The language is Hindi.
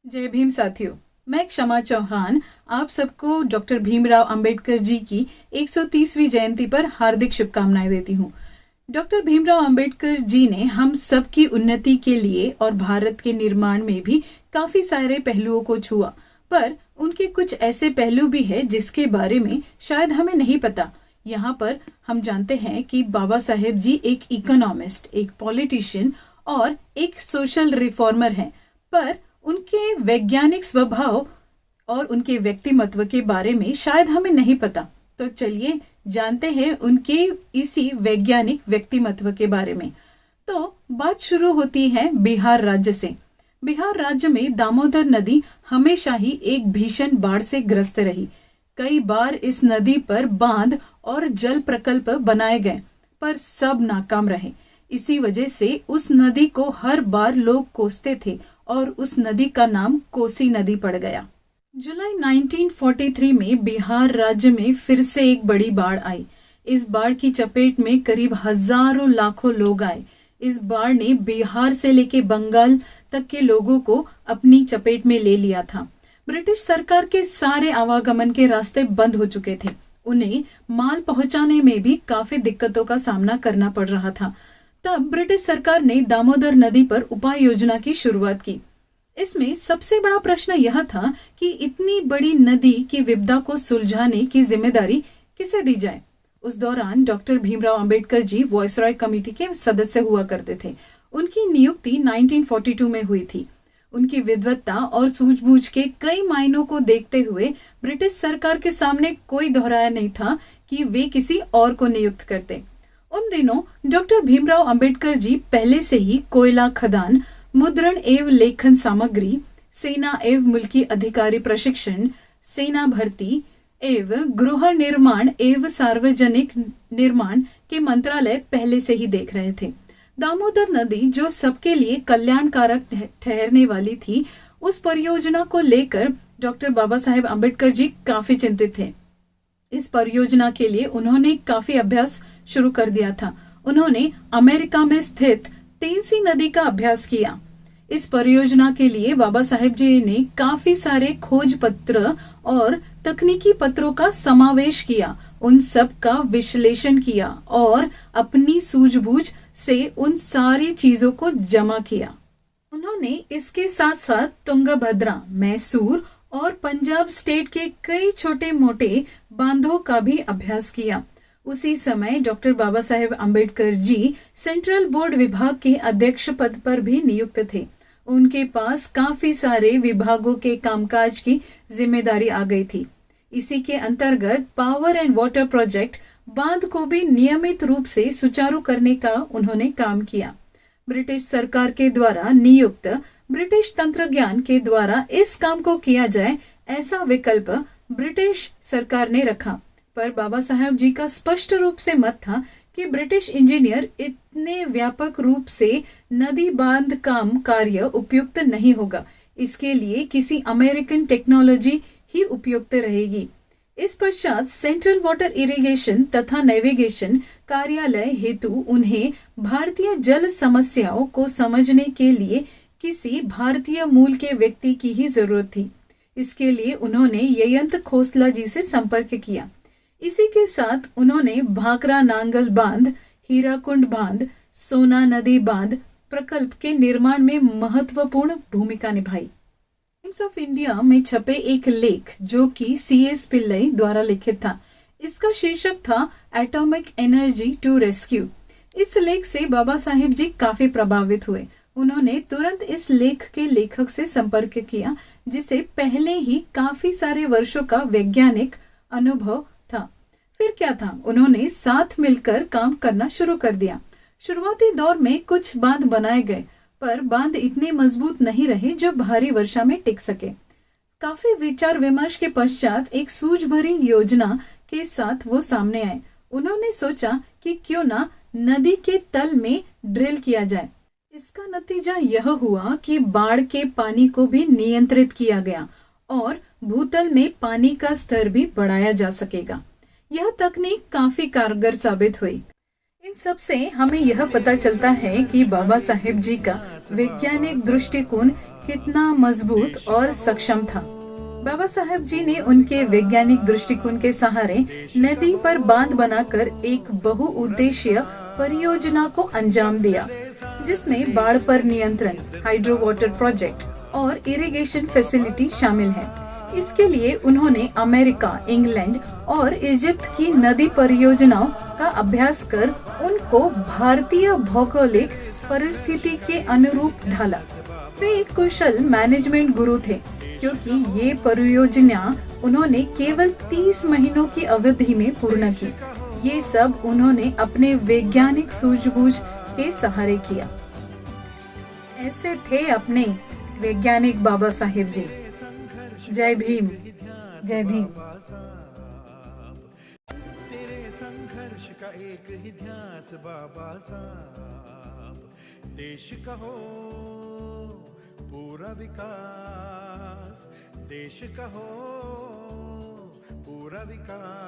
जय भीम साथियों। मैं क्षमा चौहान आप सबको डॉक्टर भीमराव अंबेडकर जी की 130वीं जयंती पर हार्दिक शुभकामनाएं देती हूँ। डॉक्टर भीमराव अंबेडकर जी ने हम सबकी उन्नति के लिए और भारत के निर्माण में भी काफी सारे पहलुओं को छुआ, पर उनके कुछ ऐसे पहलू भी है जिसके बारे में शायद हमें नहीं पता। यहाँ पर हम जानते हैं कि बाबा साहेब जी एक इकोनॉमिस्ट, एक पॉलिटिशियन और एक सोशल रिफॉर्मर हैं, पर उनके वैज्ञानिक स्वभाव और उनके व्यक्तिमत्व के बारे में शायद हमें नहीं पता। तो चलिए जानते हैं उनके इसी वैज्ञानिक व्यक्तिमत्व के बारे में। तो बात शुरू होती है बिहार राज्य से। बिहार राज्य में दामोदर नदी हमेशा ही एक भीषण बाढ़ से ग्रस्त रही। कई बार इस नदी पर बांध और जल प्रकल्प बनाए गए, पर सब नाकाम रहे। इसी वजह से उस नदी को हर बार लोग कोसते थे और उस नदी का नाम कोसी नदी पड़ गया। जुलाई 1943 में बिहार राज्य में फिर से एक बड़ी बाढ़ आई। इस बाढ़ की चपेट में करीब हजारों लाखों लोग आए। इस बाढ़ ने बिहार से लेके बंगाल तक के लोगों को अपनी चपेट में ले लिया था। ब्रिटिश सरकार के सारे आवागमन के रास्ते बंद हो चुके थे। उन्हें माल पहुंचाने में भी काफी दिक्कतों का सामना करना पड़ रहा था। तब ब्रिटिश सरकार ने दामोदर नदी पर उपाय योजना की शुरुआत की। इसमें सबसे बड़ा प्रश्न यह था कि इतनी बड़ी नदी की विपदा को सुलझाने की जिम्मेदारी किसे दी जाए। उस दौरान doctor Bhimrao Ambedkar ji viceroy committee के सदस्य हुआ करते थे। उनकी नियुक्ति 1942 में हुई थी। उनकी विद्वत्ता और सूझबूझ के कई मायनों को देखते हुए ब्रिटिश सरकार के सामने कोई दोहराया नहीं था कि वे किसी और को नियुक्त करते। उन दिनों डॉक्टर भीमराव अंबेडकर जी पहले से ही कोयला खदान, मुद्रण एवं लेखन सामग्री, सेना एवं मुल्की अधिकारी प्रशिक्षण, सेना भर्ती एवं गृह निर्माण एवं सार्वजनिक निर्माण के मंत्रालय पहले से ही देख रहे थे। दामोदर नदी जो सबके लिए कल्याणकारक ठहरने वाली थी, उस परियोजना को लेकर डॉक्टर बाबा साहेब अम्बेडकर जी काफी चिंतित थे। इस परियोजना के लिए उन्होंने काफी अभ्यास शुरू कर दिया था। उन्होंने अमेरिका में स्थित तेनसी नदी का अभ्यास किया। इस परियोजना के लिए बाबा साहेब जी ने काफी सारे खोज पत्र और तकनीकी पत्रों का समावेश किया, उन सब का विश्लेषण किया और अपनी सूझबूझ से उन सारी चीजों को जमा किया। उन्होंने इसके साथ साथ तुंगभद्रा, मैसूर और पंजाब स्टेट के कई छोटे मोटे बांधों का भी अभ्यास किया। उसी समय doctor Baba Saheb Ambedkar ji central board विभाग के अध्यक्ष पद पर भी नियुक्त थे। उनके पास काफी सारे विभागों के कामकाज की जिम्मेदारी आ गई थी। इसी के अंतर्गत पावर एंड वाटर प्रोजेक्ट बांध को भी नियमित रूप से सुचारू करने का उन्होंने काम किया। ब्रिटिश सरकार के द्वारा नियुक्त ब्रिटिश तंत्रज्ञान के द्वारा इस काम को किया जाए, ऐसा विकल्प ब्रिटिश सरकार ने रखा, पर बाबा साहेब जी का स्पष्ट रूप से मत था कि ब्रिटिश इंजीनियर इतने व्यापक रूप से नदी बांध काम कार्य उपयुक्त नहीं होगा। इसके लिए किसी अमेरिकन टेक्नोलॉजी ही उपयुक्त रहेगी। इस पश्चात सेंट्रल वाटर इरिगेशन तथा नेविगेशन कार्यालय हेतु उन्हें भारतीय जल समस्याओं को समझने के लिए किसी भारतीय मूल के व्यक्ति की ही जरूरत थी। इसके लिए उन्होंने ययंत खोसला जी से संपर्क किया। इसी के साथ उन्होंने भाकरा नांगल बांध, हीराकुंड बांध, सोना नदी बांध प्रकल्प के निर्माण में महत्वपूर्ण भूमिका निभाई। टाइम्स ऑफ इंडिया में छपे एक लेख जो कि C.S. पिल्लई द्वारा लिखित था, इसका शीर्षक था एटॉमिक एनर्जी टू रेस्क्यू। इस लेख से बाबा साहेब जी काफी प्रभावित हुए। उन्होंने तुरंत इस लेख के लेखक से संपर्क किया, जिसे पहले ही काफी सारे वर्षों का वैज्ञानिक अनुभव था। फिर क्या था, उन्होंने साथ मिलकर काम करना शुरू कर दिया। शुरुआती दौर में कुछ बांध बनाए गए, पर बांध इतने मजबूत नहीं रहे जो भारी वर्षा में टिक सके। काफी विचार विमर्श के पश्चात एक सूझ भरी योजना के साथ वो सामने आए। उन्होंने सोचा कि क्यों ना नदी के तल में ड्रिल किया जाए। इसका नतीजा यह हुआ कि बाढ़ के पानी को भी नियंत्रित किया गया और भूतल में पानी का स्तर भी बढ़ाया जा सकेगा। यह तकनीक काफी कारगर साबित हुई। इन सब से हमें यह पता चलता है कि बाबा साहेब जी का वैज्ञानिक दृष्टिकोण कितना मजबूत और सक्षम था। बाबा साहेब जी ने उनके वैज्ञानिक दृष्टिकोण के सहारे नदी पर बांध बनाकर एक बहुउद्देशीय परियोजना को अंजाम दिया, जिसमें बाढ़ पर नियंत्रण, हाइड्रो वाटर प्रोजेक्ट और इरिगेशन फैसिलिटी शामिल है। इसके लिए उन्होंने अमेरिका, इंग्लैंड और इजिप्ट की नदी परियोजनाओं का अभ्यास कर उनको भारतीय भौगोलिक परिस्थिति के अनुरूप ढाला। वे एक कुशल मैनेजमेंट गुरु थे, क्योंकि ये परियोजना उन्होंने केवल 30 महीनों की अवधि में पूर्ण की। ये सब उन्होंने अपने वैज्ञानिक सूझबूझ के सहारे किया। ऐसे थे अपने वैज्ञानिक बाबा साहेब जी। जय भीम, जय भीम। तेरे संघर्ष का एक ही ध्यास बाबा साहब, देश का हो पूरा विकास, देश का हो पूरा विकास।